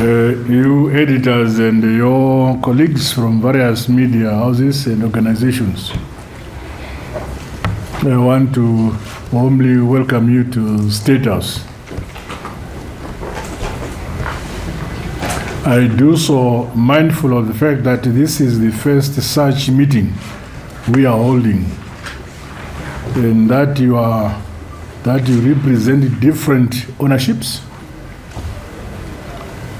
You editors and your colleagues from various media houses and organizations, I want to warmly welcome you to State House. I do so mindful of the fact that this is the first such meeting we are holding, and that you represent different ownerships,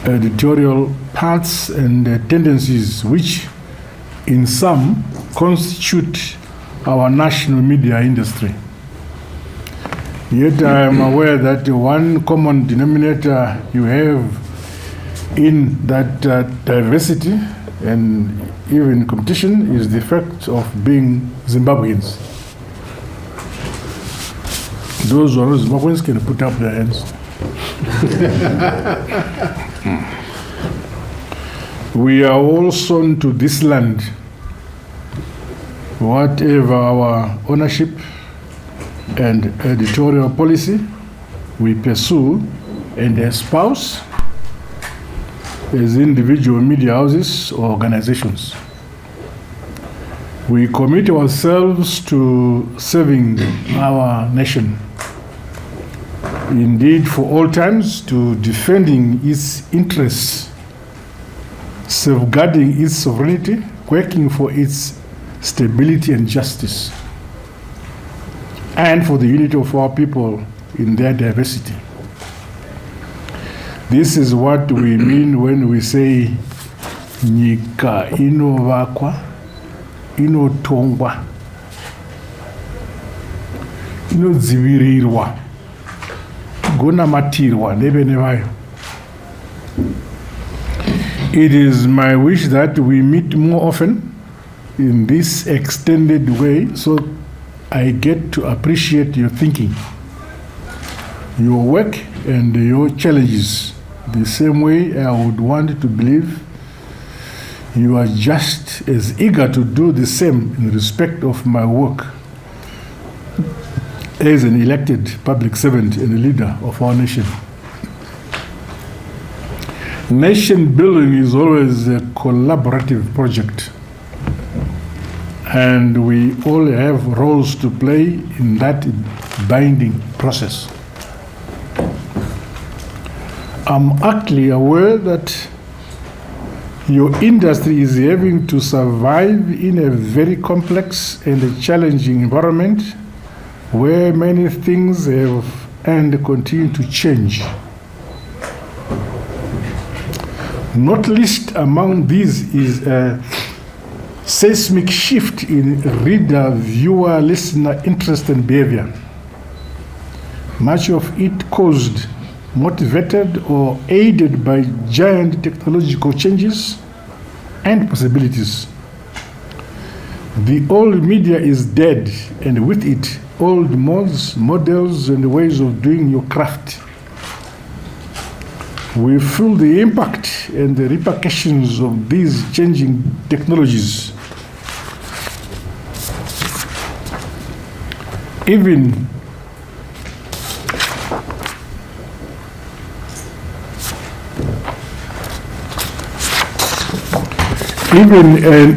editorial paths, and tendencies which in some constitute our national media industry. Yet I am aware that one common denominator you have in that diversity and even competition is the fact of being Zimbabweans. Those who are Zimbabweans can put up their hands. We are all sown to this land. Whatever our ownership and editorial policy we pursue and espouse as individual media houses or organizations. We commit ourselves to serving our nation. Indeed, for all times, to defending its interests, safeguarding its sovereignty, working for its stability and justice, and for the unity of our people in their diversity. This is what we mean when we say nyika inovakwa, inotongwa, inodzivirirwa, gonamatirwa nevene vayo. It is my wish that we meet more often in this extended way, so I get to appreciate your thinking, your work, and your challenges the same way I would want to believe you are just as eager to do the same in respect of my work as an elected public servant and a leader of our nation. Nation building is always a collaborative project, and we all have roles to play in that binding process. I'm actually aware that your industry is having to survive in a very complex and a challenging environment where many things have and continue to change. Not least among these is a seismic shift in reader, viewer, listener interest and behavior. Much of it caused, motivated, or aided by giant technological changes and possibilities. The old media is dead, and with it, old modes, models, and ways of doing your craft. We feel the impact and the repercussions of these changing technologies. Even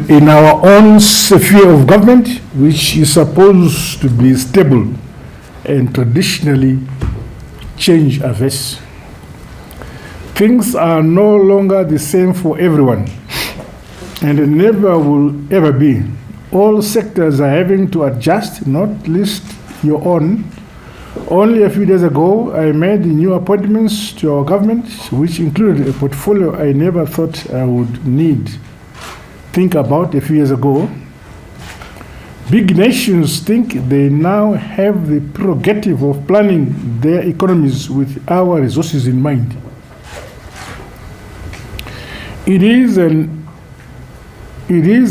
in our own sphere of government, which is supposed to be stable and traditionally change averse. Things are no longer the same for everyone, and never will ever be. All sectors are having to adjust, not least your own. Only a few days ago, I made new appointments to our government, which included a portfolio I never thought I would think about a few years ago. Big nations think they now have the prerogative of planning their economies with our resources in mind. It is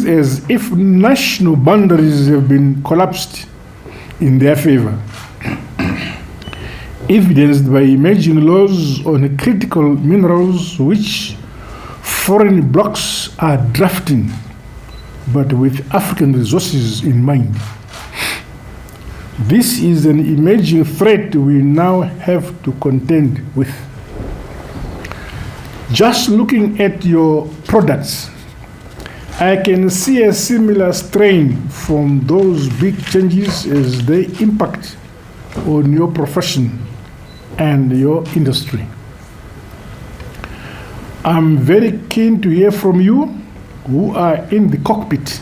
as if national boundaries have been collapsed in their favor, evidenced by emerging laws on critical minerals which foreign blocs are drafting, but with African resources in mind. This is an emerging threat we now have to contend with. Just looking at your products, I can see a similar strain from those big changes as they impact on your profession and your industry. I'm very keen to hear from you who are in the cockpit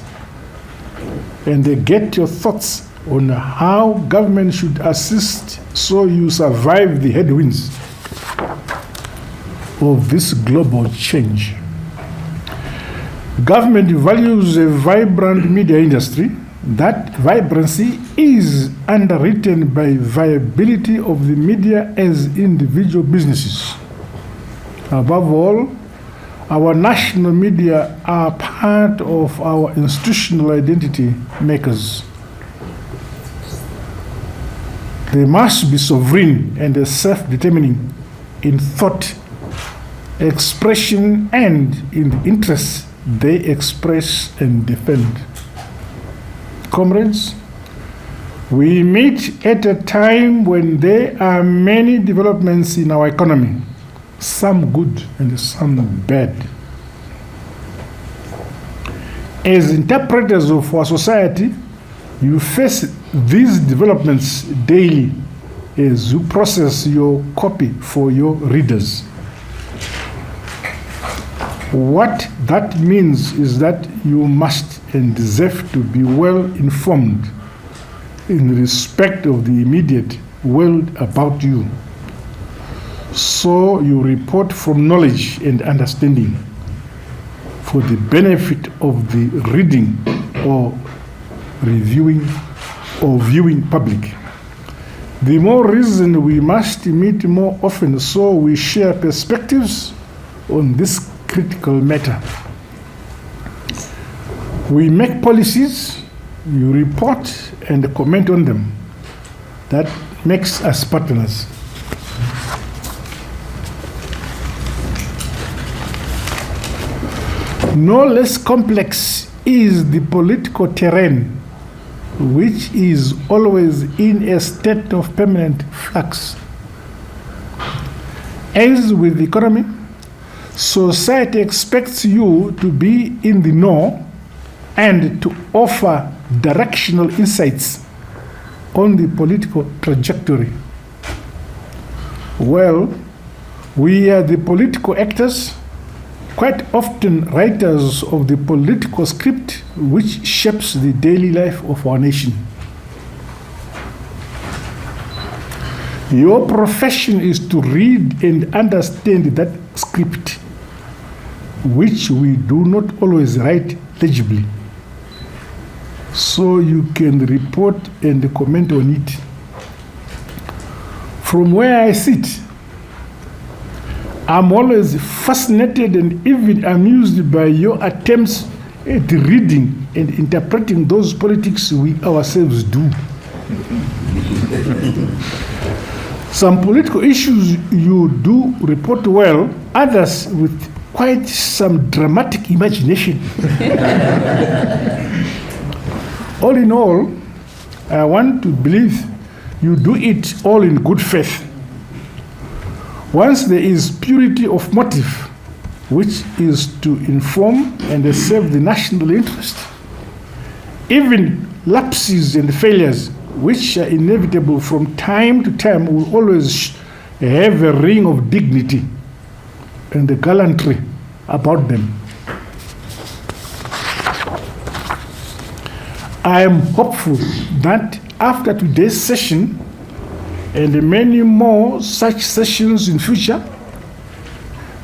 and get your thoughts on how government should assist so you survive the headwinds of this global change. Government values a vibrant media industry. That vibrancy is underwritten by viability of the media as individual businesses. Above all, our national media are part of our institutional identity makers. They must be sovereign and self-determining in thought, expression, and in the interests they express and defend. Comrades, we meet at a time when there are many developments in our economy, some good and some bad. As interpreters of our society, you face these developments daily as you process your copy for your readers. What that means is that you must and deserve to be well informed in respect of the immediate world about you. So you report from knowledge and understanding for the benefit of the reading or reviewing or viewing public. The more reason we must meet more often so we share perspectives on this critical matter. We make policies, you report and comment on them. That makes us partners. No less complex is the political terrain, which is always in a state of permanent flux. As with the economy, society expects you to be in the know and to offer directional insights on the political trajectory. Well, we are the political actors, quite often writers of the political script which shapes the daily life of our nation. Your profession is to read and understand that script, which we do not always write legibly, so you can report and comment on it. From where I sit, I'm always fascinated and even amused by your attempts at reading and interpreting those politics we ourselves do. Some political issues you do report well, others with quite some dramatic imagination. All in all, I want to believe you do it all in good faith. Once there is purity of motive, which is to inform and serve the national interest, even lapses and failures, which are inevitable from time to time, will always have a ring of dignity and the gallantry about them. I am hopeful that after today's session and many more such sessions in future,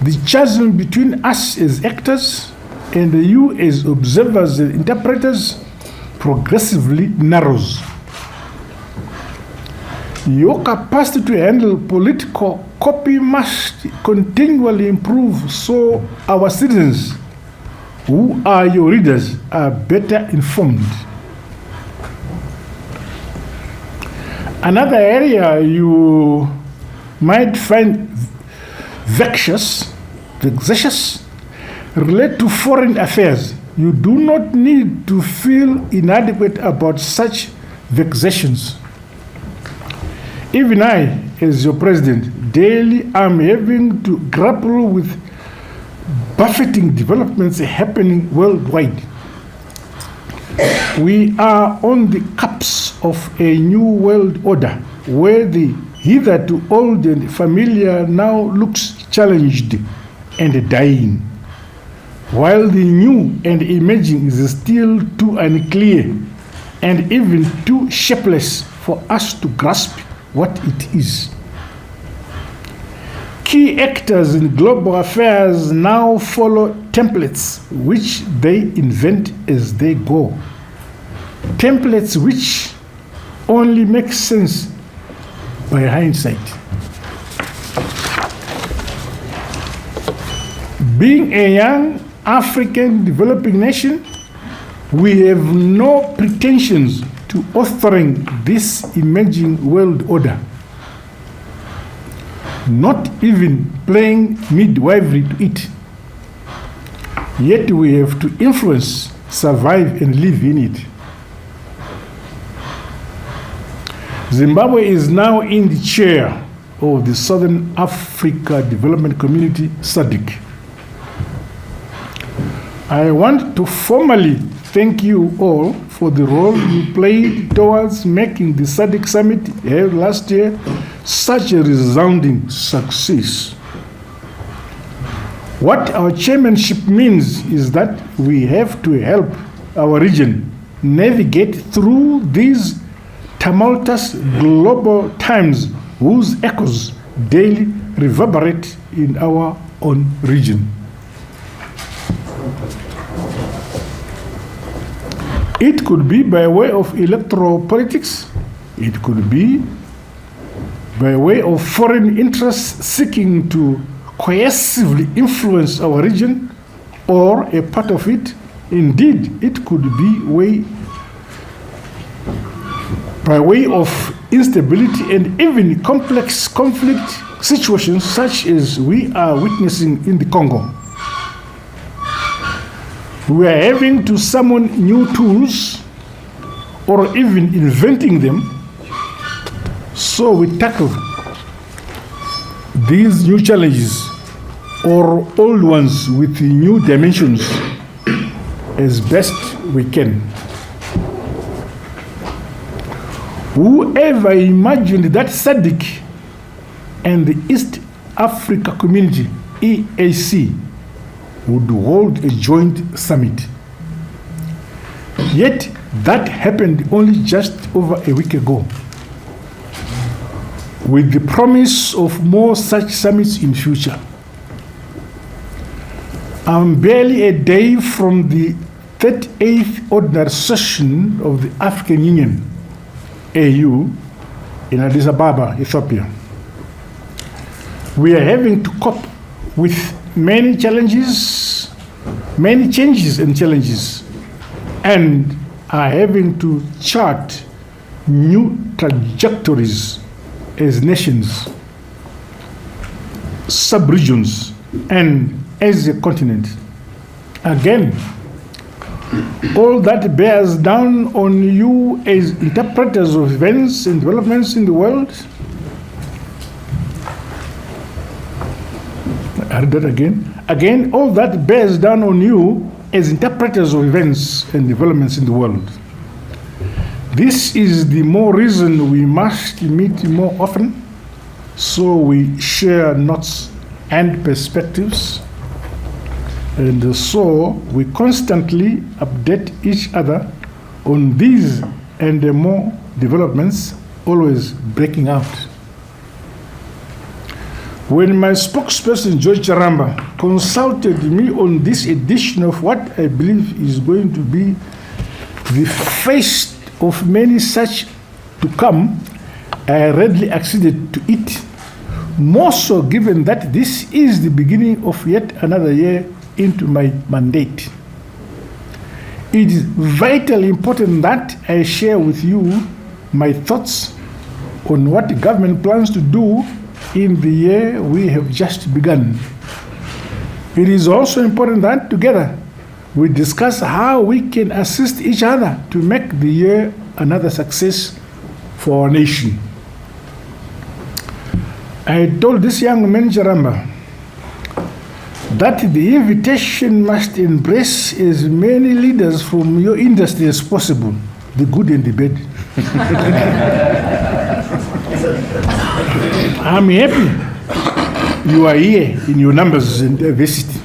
the chasm between us as actors and you as observers and interpreters progressively narrows. Your capacity to handle political copy must continually improve so our citizens, who are your readers, are better informed. Another area you might find vexatious relate to foreign affairs. You do not need to feel inadequate about such vexations. Even I, as your president, daily am having to grapple with buffeting developments happening worldwide. We are on the cusp of a new world order where the hitherto old and familiar now looks challenged and dying, while the new and emerging is still too unclear and even too shapeless for us to grasp what it is. Key actors in global affairs now follow templates which they invent as they go. Templates which only make sense by hindsight. Being a young African developing nation, we have no pretensions to authoring this emerging world order, not even playing midwifery to it. Yet we have to influence, survive, and live in it. Zimbabwe is now in the chair of the Southern Africa Development Community, SADC. I want to formally thank you all for the role you played towards making the SADC summit held last year such a resounding success. What our chairmanship means is that we have to help our region navigate through these tumultuous global times whose echoes daily reverberate in our own region. It could be by way of electoral politics, it could be by way of foreign interests seeking to coercively influence our region, or a part of it. Indeed, it could be by way of instability and even complex conflict situations such as we are witnessing in the Congo. We are having to summon new tools or even inventing them, so we tackle these new challenges or old ones with new dimensions as best we can. Whoever imagined that SADC and the East Africa Community, EAC, would hold a joint summit? Yet that happened only just over a week ago, with the promise of more such summits in future. I'm barely a day from the 38th ordinary session of the African Union, AU, in Addis Ababa, Ethiopia. We are having to cope with many changes and challenges, and are having to chart new trajectories as nations, sub-regions, and as a continent. Again, all that bears down on you as interpreters of events and developments in the world. I read that again. Again, all that bears down on you as interpreters of events and developments in the world. This is the more reason we must meet more often, so we share notes and perspectives, and so we constantly update each other on these and more developments, always breaking out. When my spokesperson, George Charamba, consulted me on this edition of what I believe is going to be the first of many such to come, I readily acceded to it, more so given that this is the beginning of yet another year into my mandate. It is vitally important that I share with you my thoughts on what the government plans to do in the year we have just begun. It is also important that together we discuss how we can assist each other to make the year another success for our nation. I told this young man, Charamba, that the invitation must embrace as many leaders from your industry as possible, the good and the bad. I'm happy you are here in your numbers and diversity.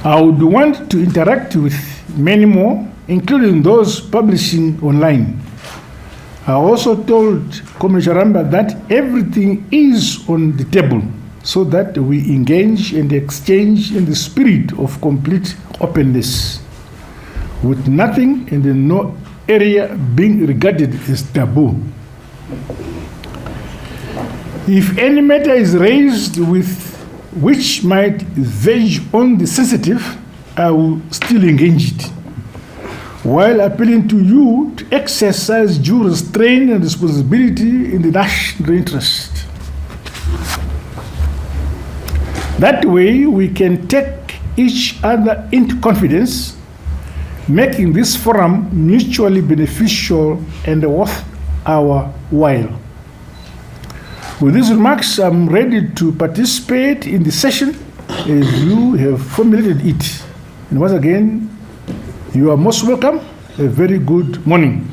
I would want to interact with many more, including those publishing online. I also told Commissioner Charamba that everything is on the table so that we engage and exchange in the spirit of complete openness, with nothing and no area being regarded as taboo. If any matter is raised with which might verge on the sensitive, I will still engage it, while appealing to you to exercise due restraint and responsibility in the national interest. That way, we can take each other into confidence, making this forum mutually beneficial and worth our while. With these remarks, I'm ready to participate in the session as you have formulated it. And once again, you are most welcome. A very good morning.